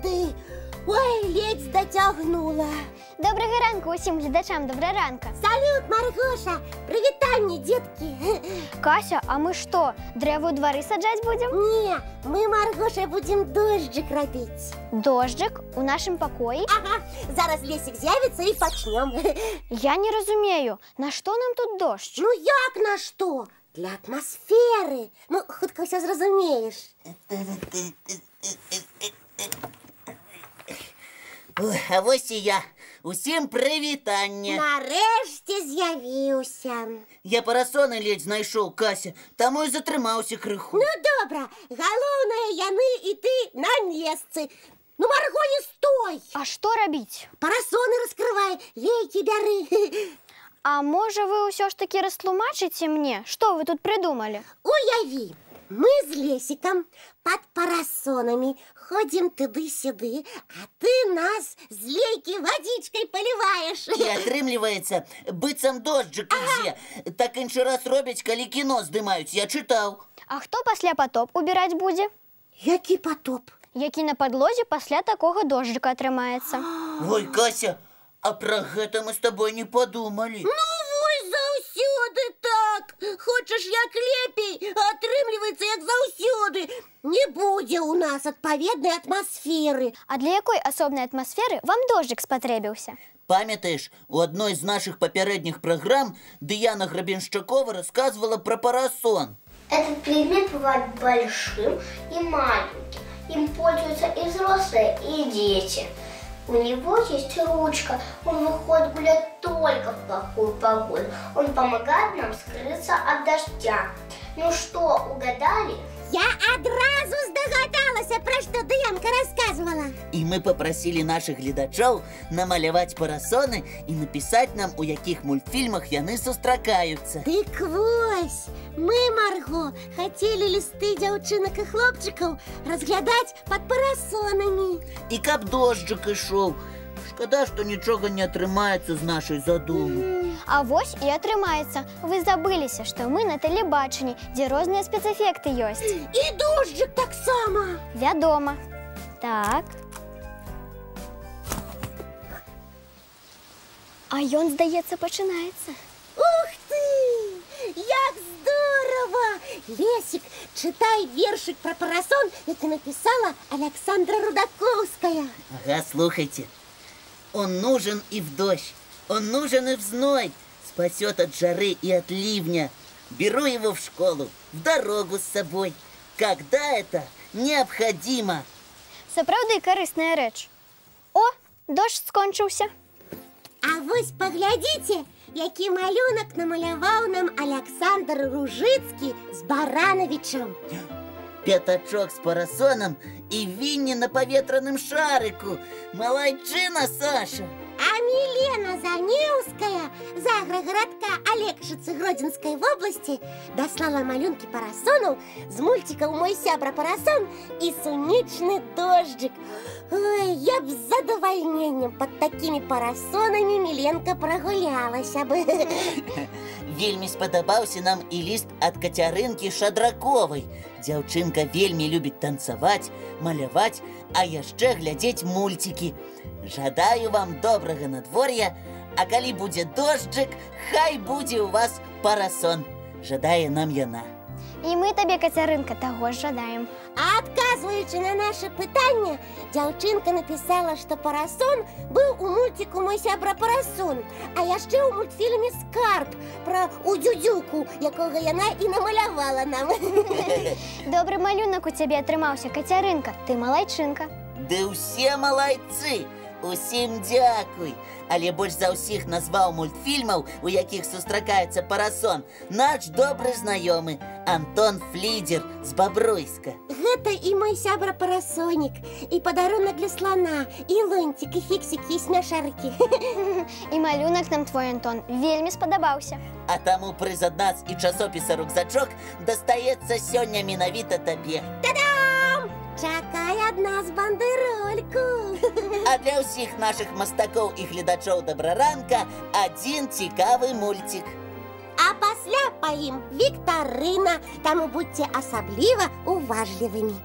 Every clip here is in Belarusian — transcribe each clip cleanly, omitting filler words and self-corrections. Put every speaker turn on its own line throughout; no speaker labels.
воды. Ой, ледь дотягнула.
Доброго ранку усім глядачам, доброго ранку.
Салют, Маргоша, привітання, детки.
Кася, а ми що, древо у дворі саджать будемо?
Не, мы, Маргоша, будем дождик робить.
Дождик у нашому покої?
Ага, зараз Лесик з'явиться і почнем.
Я не розумію, на що нам тут дощ?
Ну як на що? Для атмосфери. Ну, хутко все зрозумієш.
А ось і я. Усім привітання.
Нарешті з'явився.
Я парасони ледь знайшов, Кася, тому й затримався криху.
Ну, добре. Головне, яни і ти на місці. Ну, Марго, не стой!
А що робити?
Парасони розкривай, лейки бери.
А може ви усе ж таки розтлумачите мені, що ви тут придумали?
Уяви, мы с Лесиком под парасонами ходим туды-сюды, а ты нас з лейки водичкой поливаешь.
І отрымливається, быццам дождик ідзе. Так інший раз роблять, коли кіно здимають, я читав.
А хто після потоп убирать буде?
Який потоп?
Який на подлозі після такого дождика отримається?
Ой, Кася, а про гэта мы з тобой не подумали.
Ну, ой, заусюди так. Хочеш як лепей, а отрымливається як заусюди. Не буде у нас відповідної атмосфери.
А для якої особної атмосфери вам дождик спотребився?
Пам'ятаєш, у одной з наших попередніх програм Діана Гребенщикова розказувала про парасон.
Этот предмет бывает большим и маленьким. Им пользуются и взрослые, и дети. У него есть ручка. Он выходит гулять только в плохую погоду. Он помогает нам скрыться от дождя. Ну что, угадали?
Я одразу здогадалася, про що Діанка розказувала.
І ми попросили наших глядачів намалювати парасони і написати нам, у яких мультфільмах яны сустракаються.
Дык вось, мы, Марго, хотели листы дзяўчынак і хлопчыкаў разглядаць пад парасонамі.
І каб дождик ішоў. Шкода, што нічога не атрымаецца з нашай задумы.
А вось і атрымаецца. Вы забыліся, што мы на тэлебачанні, дзе розныя спецэфекты ёсць.
І дождик таксама.
Вядома. Так. А ён, здаецца, пачынаецца.
Ух ты! Як здорово! Лесик, читай вершик про парасон, які написала Александра Рудаковская.
Ага, слухайте. Он нужен и в дождь, он нужен и в зной. Спасет от жары и от ливня. Беру его в школу, в дорогу с собой. Когда это необходимо.
Сапраўды карысная рэч. О, дождь скончыўся.
А вось паглядзіце, які малюнак намаляваў нам Александр Ружыцкі з Барановичем.
Пятачок с парасоном и Винни на поветранном шарику. Молодчина, Саша!
А Милена Заневская з агрогородка Алексицы Гродзенской области дослала малюнки парасонов з мультиков «Мой сябра парасон» и «Сонечный дождик». Ой, я б з задовольнением под такими парасонами Миленка прогулялася бы.
Вельмі спадабаўся нам і ліст ад Кацярынкі Шадраковай. Дзяўчынка вельмі любіць танцаваць, маляваць, а яшчэ глядзець мульцікі. Жадаю вам добрага надвор'я, а калі будзе дожджык, хай будзе у вас парасон. Жадае нам яна.
І мы табе, Кацярынка, таго ж жадаем.
А адказваючы на наше пытанне, дзяўчынка напісала, што парасон быў у мультику «Мой сябра парасон», а яшчэ ў мультфільме «Скарб» пра удзюдзюку, якога яна і намалявала нам.
Добры малюнак у цябе атрымаўся, Кацярынка, ты малайчынка.
Ды ўсе малайцы! Усім дзякуй! Але больш за ўсіх назваў мультфільмаў, у якіх сустракаецца парасон, наш добры знаёмы Антон Флідзер з Бабруйска.
Гэта і мой сябра парасонік, і падарунак для слана, і лунцік, і фіксікі, і смяшаркі.
І малюнак нам твой, Антон, вельмі спадабаўся.
А таму прыз ад нас і часопіса «Рюкзачок» дастаецца сёння менавіта табе.
Та-дам! Чакай ад нас бандэрольку!
А для ўсіх нашых мастакоў і гледачоў добраранка адзін цікавы мульцік.
А пасля па ім віктарына, таму будьце асабліва уважлівымі.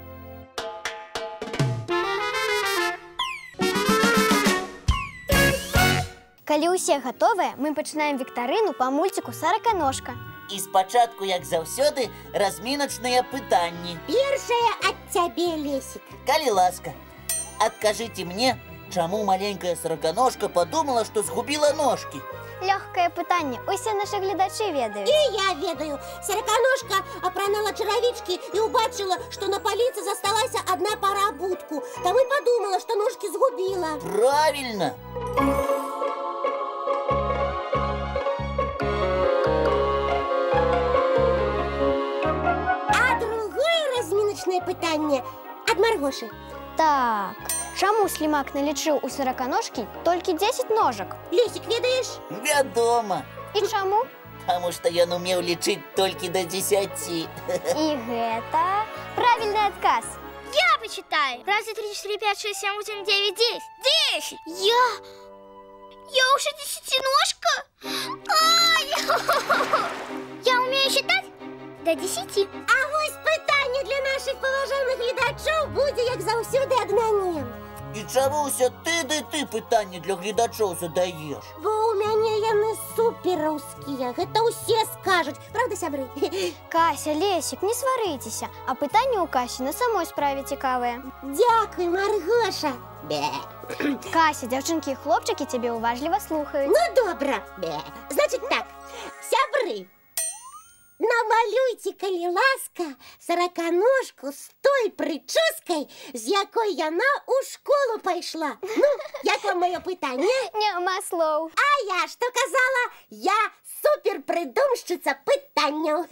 Калі ўсе гатовыя, мы пачынаем віктарыну па мульціку «Сараканожка».
І спачатку, як заўсёды, разміначныя пытанні.
Першае ад цябе, Лесік.
Калі ласка, адкажыце мне, чаму маленькая сараканожка падумала, што згубіла ножкі?
Лёгкае пытанне, усе нашы гледачы ведаюць.
І я ведаю. Сараканожка апранала чаравічкі і ўбачыла, што на паліцы засталася адна пара абутку. Таму і падумала, што ножкі згубіла.
Правильно!
А другое разміначнае пытанне ад Маргошы.
Так, чаму Слімак налічыў у сараканожкі толькі 10 ножак?
Лесік, ведаеш?
Вядома!
І чаму?
Таму што ён умеў лічыць толькі до 10.
І гэта правільны адказ.
Я почитаю. Раз, два, три, четыре, пять, шесть, семь, восемь, девять, 10. 10! Я уже десятиножка? Ай! Я умею считать до 10.
А вось пытанне для нашых паважаных гледачоў будзе, як заўсёды, ад мяне.
І чаму ўсё ты ды ты пытанні для гледачоў задаеш?
Бо ў мяне яны супераўскія. Гэта ўсе скажуць. Правда, сябры?
Кася, Лесік, не сварыцеся. А пытанне ў Касі на самой справе цікавае.
Дзякуй, Маргоша. Бе.
Кася, дзяўчынкі і хлопчыкі цябе уважліва слухаюць.
Ну, добра. Бе. Значит так, сябры, намалюйте, калі ласка, сараканожку з той прычоскай, з якой яна ў школу пайшла. Ну, як вам маё пытанне?
Няма слоў.
А я што казала? Я суперпрыдумшчыца пытанняў.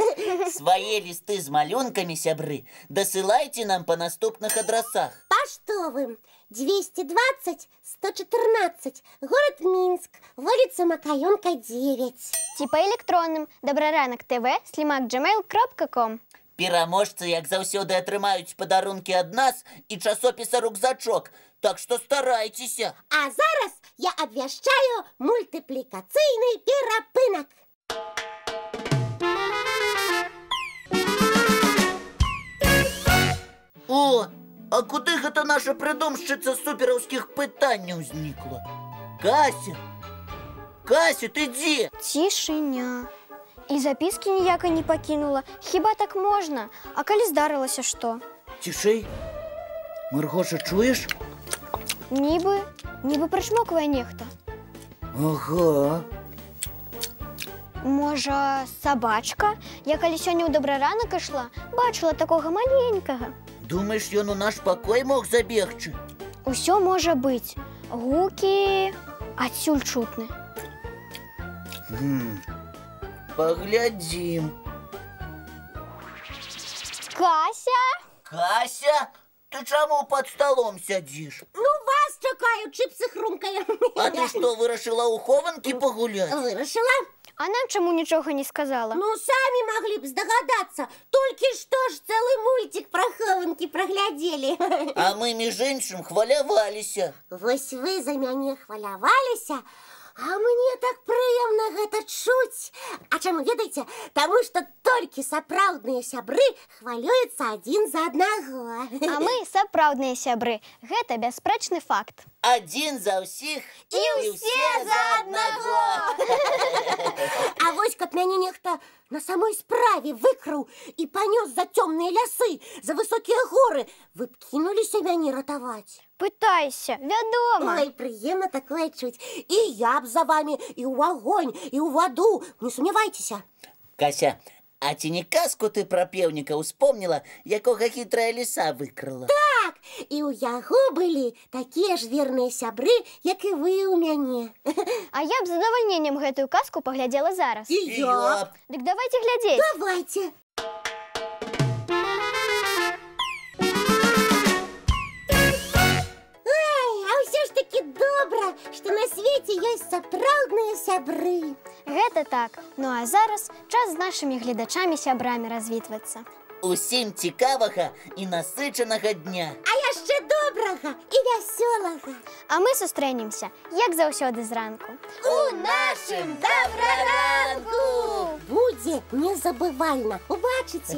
Свае лісты з малюнкамі, сябры, дасылайце нам па наступных адрасах.
Паштовым 220 114, город Минск, улица Макаёнка, 9.
Ці па электронным добраранак.tv@gmail.com.
Пераможцы, як заўсёды, атрымаюць падарункі ад нас і часопіса «Рюкзачок». Так што старайцеся.
А зараз я абвяшчаю мультыплікацыйны перапынак.
О, а куды гэта наша прыдумшчыца супераўскіх пытанняў знікла? Кася! Кася, ты дзе?
Цішыня. І запіскі ніякай не пакінула. Хіба так можна? А калі здарылася што?
Цішэй. Маргоша, чуеш?
Нібы прычмоквае нехта.
Ага.
Можа, сабачка? Я калі сёння ў добраранак ішла, бачыла такога маленькага.
Думаеш, ён у наш пакой мог забегчы?
Усё можа быць. Гукі адсюль чутны.
Паглядзім.
Кася?
Кася, ты чаму пад сталом сядзіш?
Ну, вас чакаю, чыпсы хрумкаю.
А ты што, вырашыла ў хованкі пагуляць?
Вырашыла.
А нам чаму нічога не сказала?
Ну, самі маглі б здагадацца. Толькі што ж цэлы мульцік пра хованкі праглядзелі.
А мы, між іншым, хваляваліся.
Вось вы за мяне хваляваліся, а мне так прыемна гэта чуць. А чаму, ведаеце? Таму што толькі сапраўдныя сябры хвалююцца адзін за аднаго.
А мы сапраўдныя сябры. Гэта бясспрэчны факт.
Адзін за ўсіх і ўсе за аднаго.
А вось каб мяне нехта на самой справе выкраў і панёс за цёмныя лясы, за высокія горы, вы б кінуліся мяне ратаваць?
Пытайся, вядома.
Ой, прыемна такое чуць. І я б за вами і ў агонь, і ў ваду, не сумнявайцеся.
Кася, а ці не казку ты пра пеўніка ўспомніла, якога хітрая ліса выкрала?
Так, і ў яго былі такія ж верныя сябры, як і вы ў мяне.
А я б з задавальненнем гэтую казку паглядзела зараз.
І я.
Дык давайце глядзець.
Давайте. Добра, што на свеце ёсць сапраўдныя сябры.
Гэта так. Ну а зараз час з нашымі гледачамі-сябрамі развітвацца.
Усім цікавага і насычанага дня.
А яшчэ добрага і вясёлага.
А мы сустрэнемся, як заўсёды зранку.
У нашым добраранку! Будзе незабывальна. Убачыце.